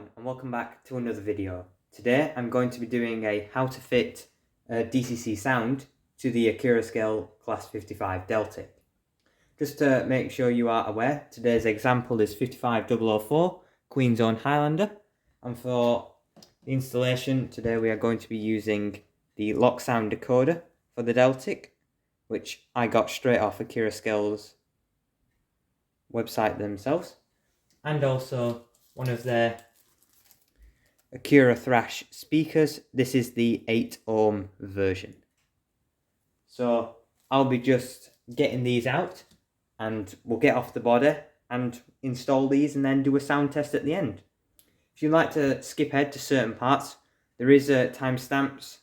everyone, and welcome back to another video. Today I'm going to be doing a how to fit DCC sound to the Accurascale Class 55 Deltic. Just to make sure you are aware, today's example is 55004 Queen's Own Highlander, and for the installation today we are going to be using the lock sound decoder for the Deltic, which I got straight off Accurascale's website themselves, and also one of their Accurathrash speakers. This is the 8 ohm version. So I'll be just getting these out and we'll get off the body and install these and then do a sound test at the end. If you'd like to skip ahead to certain parts, there is timestamps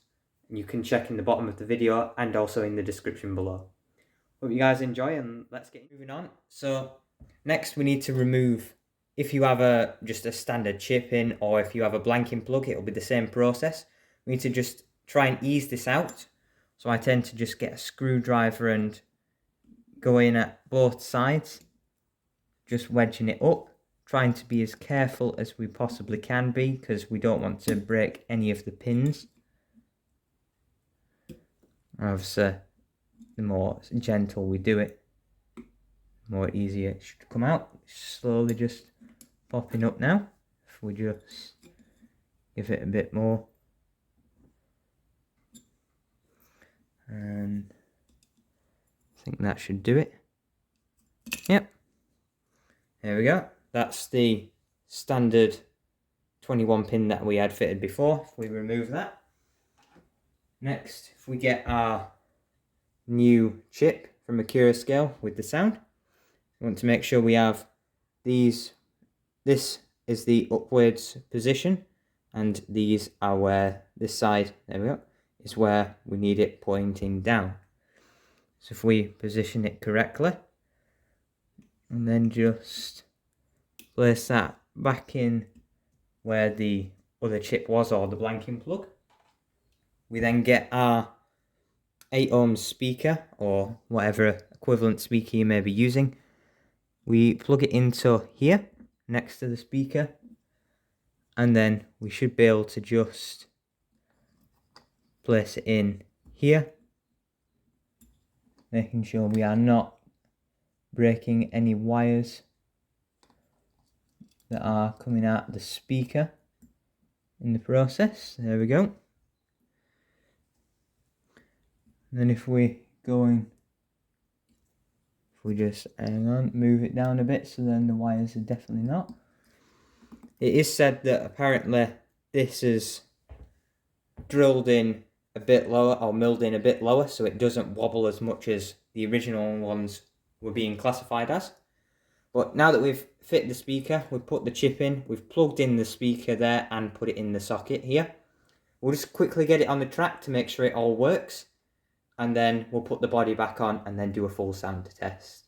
and you can check in the bottom of the video and also in the description below. Hope you guys enjoy, and let's get moving on. So next we need to remove, if you have just a standard chip in, or if you have a blanking plug, it'll be the same process. We need to just try and ease this out. So I tend to just get a screwdriver and go in at both sides, just wedging it up, trying to be as careful as we possibly can be because we don't want to break any of the pins. Obviously, the more gentle we do it, the more easier it should come out. Slowly just popping up now. If we just give it a bit more, and I think that should do it. Yep, there we go. That's the standard 21 pin that we had fitted before. If we remove that, next if we get our new chip from Accurascale with the sound, we want to make sure we have these. This is the upwards position, and these are where this side, there we go, is where we need it pointing down. So if we position it correctly and then just place that back in where the other chip was, or the blanking plug, we then get our 8 ohm speaker or whatever equivalent speaker you may be using. We plug it into here next to the speaker, and then we should be able to just place it in here, making sure we are not breaking any wires that are coming out of the speaker in the process. There we go. And then if we just hang on, move it down a bit, so then the wires are definitely not. It is said that apparently this is drilled in a bit lower, or milled in a bit lower, so it doesn't wobble as much as the original ones were being classified as. But now that we've fit the speaker, we've put the chip in, we've plugged in the speaker there and put it in the socket here. We'll just quickly get it on the track to make sure it all works, and then we'll put the body back on and then do a full sound test.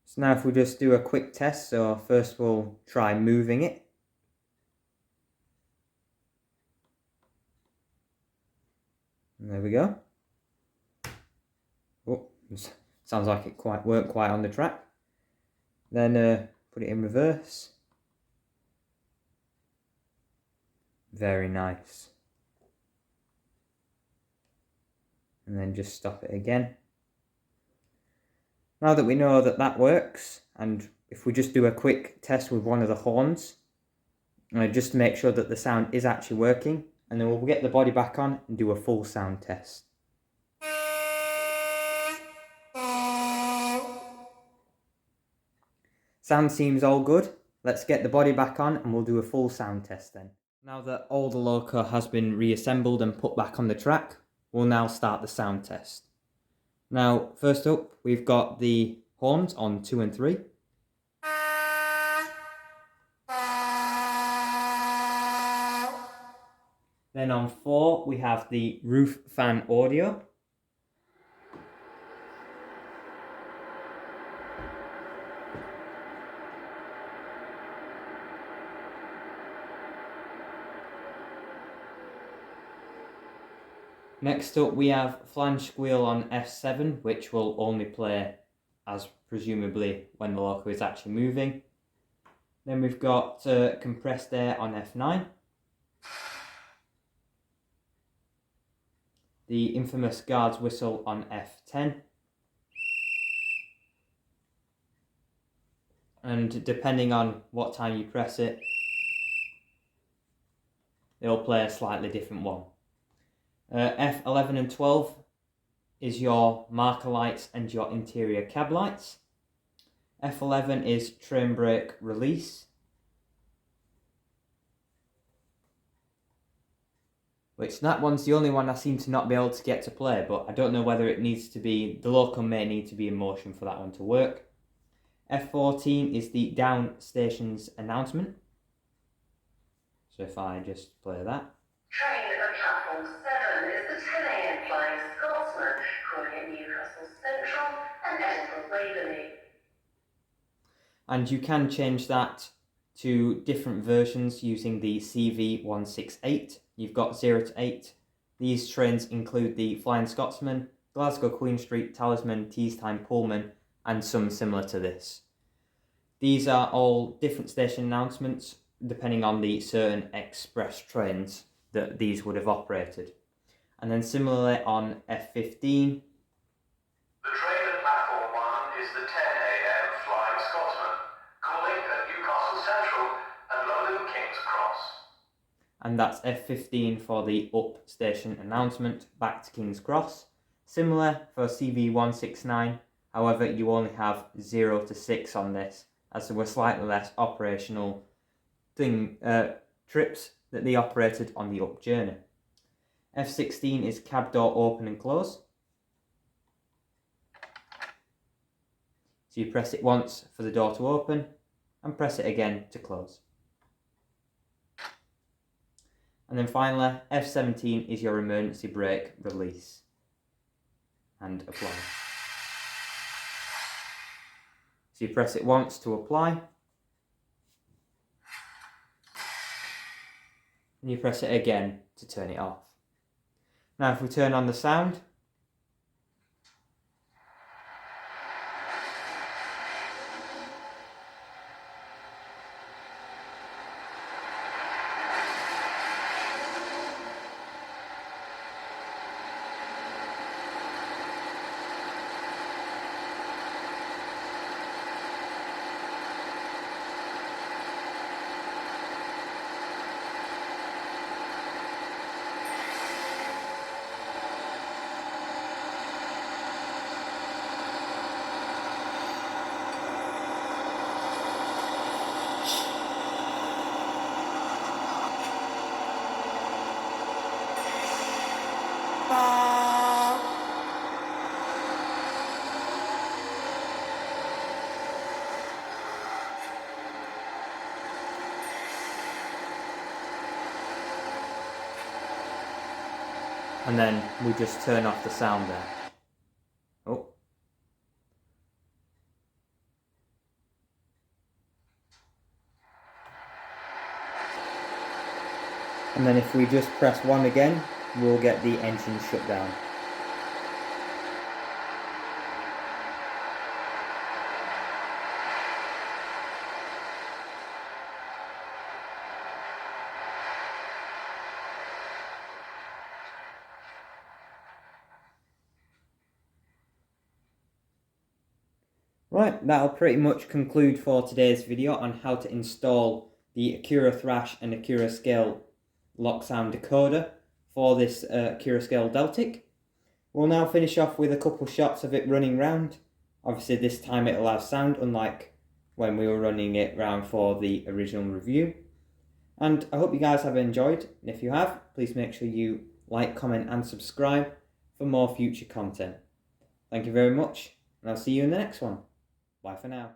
So now if we just do a quick test, so first we'll try moving it. And there we go. Oh, sounds like it weren't quite on the track. Then put it in reverse. Very nice. And then just stop it again. Now that we know that that works, and if we just do a quick test with one of the horns, just to make sure that the sound is actually working, and then we'll get the body back on and do a full sound test. Sound seems all good. Let's get the body back on and we'll do a full sound test then. Now that all the loco has been reassembled and put back on the track, we'll now start the sound test. Now, first up, we've got the horns on 2 and 3. Then on 4, we have the roof fan audio. Next up we have flange squeal on F7, which will only play as presumably when the loco is actually moving. Then we've got compressed air on F9. The infamous guard's whistle on F10. And depending on what time you press it, it'll play a slightly different one. F11 and 12 is your marker lights and your interior cab lights. F11 is train brake release, which that one's the only one I seem to not be able to get to play, but I don't know whether it needs to be, the local may need to be in motion for that one to work. F14 is the down stations announcement. So if I just play that. Train at platform 7 is the 10 a.m. flying Scotsman, calling at Newcastle Central and Edinburgh Waverley. And you can change that to different versions using the CV168. You've got 0 to 8. These trains include the Flying Scotsman, Glasgow Queen Street, Talisman, Tees Time Pullman, and some similar to this. These are all different station announcements depending on the certain express trains that these would have operated. And then similarly on F15. The train at platform 1 is the 10 a.m. Flying Scotsman, calling at Newcastle Central and London King's Cross. And that's F15 for the up station announcement back to King's Cross. Similar for CV169, however you only have 0 to 6 on this, as there were slightly less operational trips that they operated on the up journey. F16 is cab door open and close. So you press it once for the door to open and press it again to close. And then finally, F17 is your emergency brake release and apply. So you press it once to apply, and you press it again to turn it off. Now if we turn on the sound, and then we just turn off the sound there. Oh. And then if we just press 1 again, we'll get the engine shut down. Right, that'll pretty much conclude for today's video on how to install the Accurathrash and Accurascale lock sound decoder for this Accurascale Deltic. We'll now finish off with a couple shots of it running round. Obviously this time it'll have sound, unlike when we were running it round for the original review. And I hope you guys have enjoyed, and if you have, please make sure you like, comment and subscribe for more future content. Thank you very much, and I'll see you in the next one. Bye for now.